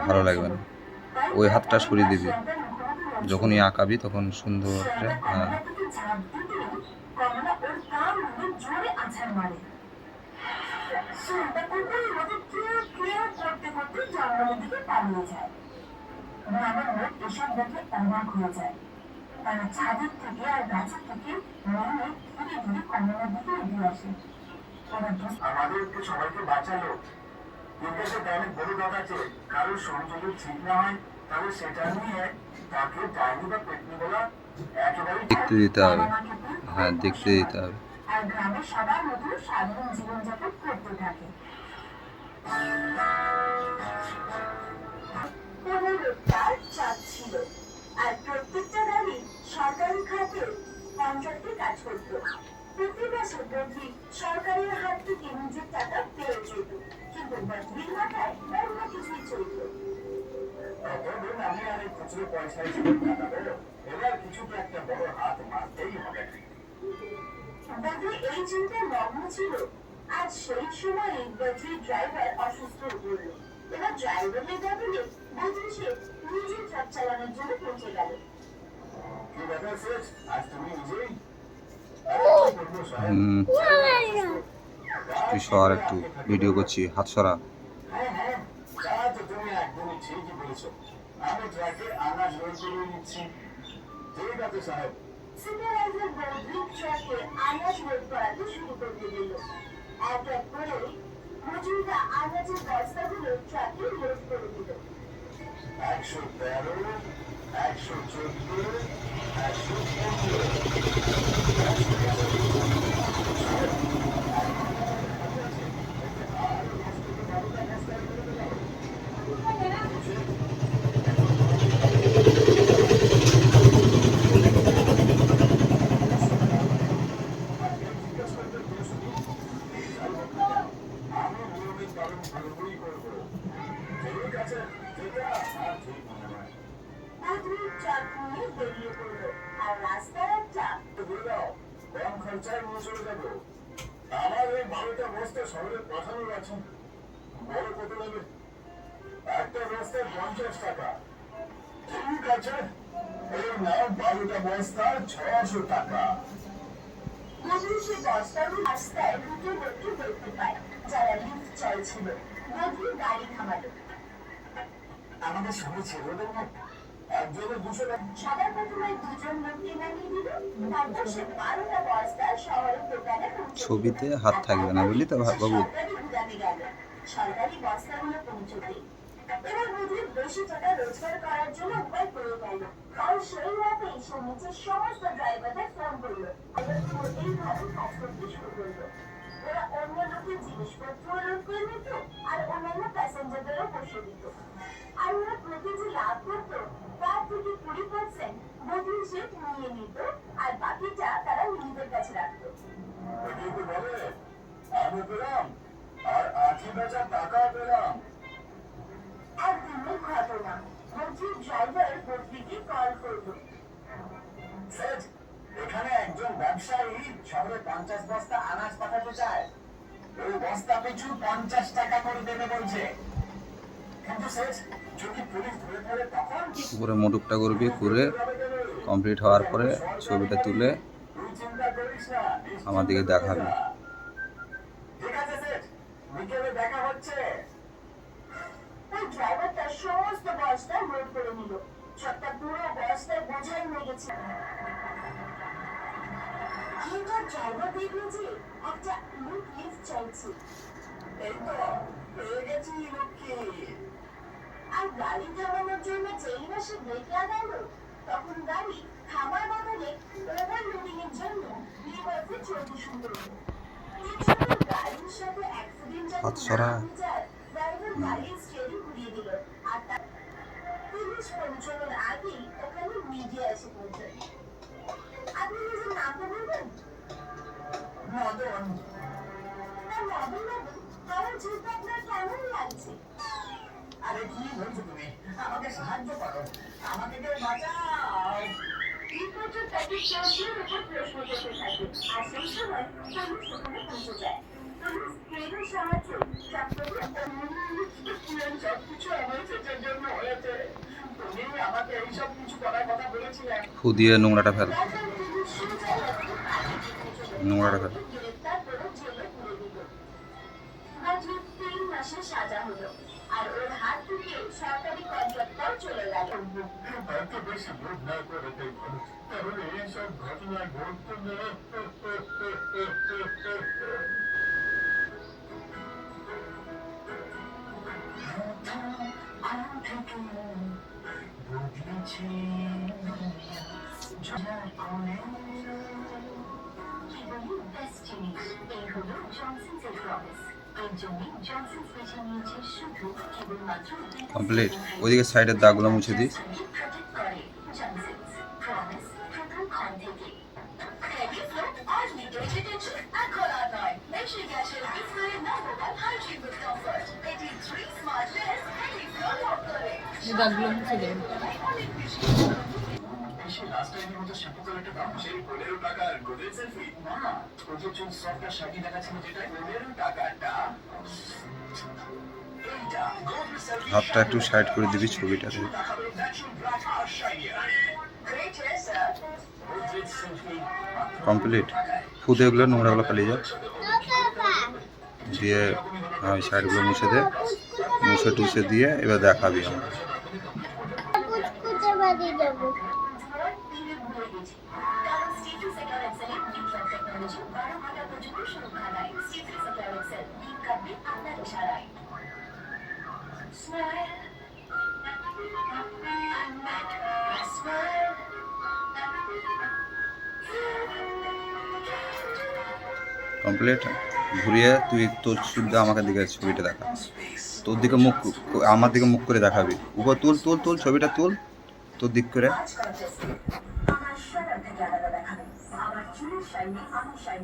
ভালো লাগবে না। ওই হাতটা সরিয়ে দিবি, যখনই আঁকাবি তখন সুন্দর করে। হ্যাঁ, ছাদের থেকে আর গাছের থেকে নেমে ধীরে ধীরে কমলার দিকে এগিয়ে আসে। আমাদেরকে সবাইকে বাঁচালো, কিন্তু সে অনেক বড় কথা আছে। কারোর শরীর যদি ঠিক না হয় তাহলে সেটা নিয়ে তাকে ডাইনি বা পেটনি বলা একেবারে দেখতে দিতে হবে। হ্যাঁ, দেখতে দিতে হবে। আর গ্রামের সবার মতো সাধারণ জীবনযাপন করতে থাকে। 15টা চাঁদ ছিল, আর প্রত্যেকটা গাড়ি সরকারি খাতে কন্ট্রাক্টে কাজ করত। প্রতি বছর বদলি সরকারের হাত থেকে নিজের টাকা পেয়ে যেত, কিন্তু বদলির মাথায় অন্য কিছুই চলত। আমি আর এই খুচরো পয়সায় জীবন কাটাবো, এবার কিছু তো একটা বড় হাত মারতেই হবে। বদলি এই চিন্তায় মগ্ন ছিল। আজ সেই সময়ে বদলির ড্রাইভার অসুস্থ হয়ে পড়ল। এবার ড্রাইভারের বদলে বদলি সে নিজে ট্রাক চালানোর জন্য পৌঁছে গেল। কি ব্যাপার সেট, আজ তুমি নিজেই? তুই সর, একটু ভিডিও করছি, হাত সরা। হ্যাঁ হ্যাঁ, তা তো তুমি একদমই ঠিকই বলেছো। আমি ট্রাকে আনাজ লোড করে নিচ্ছি। ঠিক আছে সাহেব। সুপারভাইজার বদলি ট্রাকে আনাজ লোড করাতে শুরু করতে দিল। এক এক করে মজুরিরা আনাজের বস্তাগুলো ট্রাকে লোড করে দিল। 113, 114, 12টা বস্তা শহরে পাঠানোর আছে। বড় কত নেবে? একটা বস্তায় 50 টাকা। ঠিক আছে, এই নাও 12টা বস্তা 600 টাকা। বদলি সে বস্তাগুলো রাস্তায় ঢুকে ঢুকে দেখতে পায়, যারা লিফট চলছিল। বদলি গাড়ি থামালো। আমাদের সঙ্গে ছিল না, একজনের 200 টাকা। সবার প্রথমে দুজন লোককে নামিয়ে দিল, তারপর সে 12টা বস্তা শহরের দোকানে পৌঁছে দিল। ছবিতে হাত থাকবে না, বুঝলি তো বাবু? সরকারি বস্তাগুলো পৌঁছতে এবার বদলি বেশি টাকা রোজগার করার জন্য উপায় করে গেল। আর সেই রাতে সে নিচের সমস্ত ড্রাইভারদের ফোন করলো, এইভাবে কাজ করতে শুরু করলো। ওরা অন্য লোকের জিনিসপত্র লোড করে নিত, আর অন্যান্য প্যাসেঞ্জারদেরও বসে দিত। আর ওরা প্রতি যে লাভ করতো তার থেকে 20% বদলি সে নিয়ে নিত, আর বাকিটা তারা নিজেদের কাছে রাখতো। আমি পেলাম, আর 80,000 টাকা পেলাম। একদিনের ঘটনা, বদলির ড্রাইভার বদলিকে কল করলো। স্যার, এখানে একজন ব্যবসায়ী শহরে 50 বস্তা আনাজ পাঠাতে চায়। ওই বস্তা পিছু 50 টাকা করে দেবে বলছে। কিন্তু স্যার, যদি পুলিশ ধরে ফেলে তখন? উপরে মোটকটা করবি, করে কমপ্লিট হওয়ার পরে ছবিটা তুলে আমার দিকে দেখাবি। ঠিক আছে স্যার, বিকেলে দেখা হচ্ছে। ওই ড্রাইভারটা সমস্ত বস্তা লোড করে নিল। সবটা পুরো বস্তায় বোঝাই হয়ে গেছে। কিন্তু ড্রাইভার দেখলো যে একটা লোক লিফট চাইছে। এই তো পেয়ে গেছি লোককে। আর গাড়ি থামানোর জন্য যেই না সে ব্রেক লাগালো, তখন গাড়ি থামার বদলে ওভারলোডিং এর জন্য রিভার্সে চলতে শুরু করলো। গাড়ির সাথে অ্যাক্সিডেন্ট হাত সরা। ড্রাইভার গাড়ির স্টিয়ারিং ঘুরিয়ে দিল, আর তার পুলিশ পৌঁছানোর আগেই ওখানে মিডিয়া এসে পৌঁছায়। আপনি নিজের নামটা বলবেন? মদন। মদন বাবু, আমার যেটা আপনার কেমন লাগছে? আরে কি বলছো তুমি? আমাকে সাহায্য করো, আমাকে কেউ বাঁচাও। রিপোর্টার তাকে প্রশ্নের উপর প্রশ্ন করতে থাকে, আর সেই সময় পুলিশ ওখানে পৌঁছে যায়। পুলিশ ট্রেনের সাহায্যে সবকিছু আমার চেষ্টার জন্য করেছিলেন। ফু দিয়ে নোংরাটা ফেল, তারপর তিনি সোজা নোংরাটা ফেল। গ্রেফতার করে জেলে পুরে দিল। বদরুর 3 মাসের সাজা হলো আর ওর হাত থেকে সরকারি কন্ট্রাক্টর চলে গেল। এত বেশি লোভ না করাটাই ভালো, তাহলে এইসব ঘটনা ঘটতো না। জীবনের বেস্ট জিনিস এই হলো জনসনস এর প্রমিস। এর জন্য জনসনস বেছে নিয়েছে শুধু কেবলমাত্র কমপ্লিট। ওইদিকে সাইডের দাগগুলো মুছে দিই। প্রোটেক্ট করে জনসনস প্রমিস প্রথম ক্ষণ থেকে। হেভি ফ্লো আর লিটারেচি টেনশন এখন আর নয়। মেশি গ্যাসের বিস্ময়ের নাম্বার 1 হাইজিন উইথ কমফর্ট। এটি 3 smart layer heavy flow lock করে। দাগগুলো মুছে দেবেন। দেশে লাস্ট টাইমের মতো শ্যাম্পু করে একটা দাম সেই 15 টাকার গোল্ডেন সেলফি না, ওদের চুল সফট আর শাইনি দেখাচ্ছিল যেটা 15 টাকাটা। এইটা গোল্ডেন সেলফি। হাতটা একটু সাইড করে দিবি ছবিটাতে। দেখাবে ন্যাচারাল ব্ল্যাক আর shiny. Great hair sir. Golden selfie complete. ফু দিয়ে এগুলো নোংরাগুলো পালিয়ে যাও, দিয়ে ওই সাইডগুলো মুছে দে, মুছে টুছে দিয়ে এবার দেখাবি আমাকে। কারণ স্টিফি সেক্টর এক্সেলের বিপ্লব টেকনোলজি 12 ঘন্টা পর্যন্ত সুরক্ষা দেয়। স্টিফি সেক্টর এক্সেল লিঙ্ক কাটবে আপনার ইশারায়। Smile smile. কমপ্লিট। ঘুরিয়ে তুই তোর শুদ্ধ আমাকে দিকে ছবিটা দেখা, তোর দিকে মুখ, আমার দিকে মুখ করে দেখাবি। উপর তুল তুল তুল, ছবিটা তুল তোর দিক করে। আমার শাইন থেকে আলাদা দেখাবে। আমার চুলের শাইনে আমি শাইন।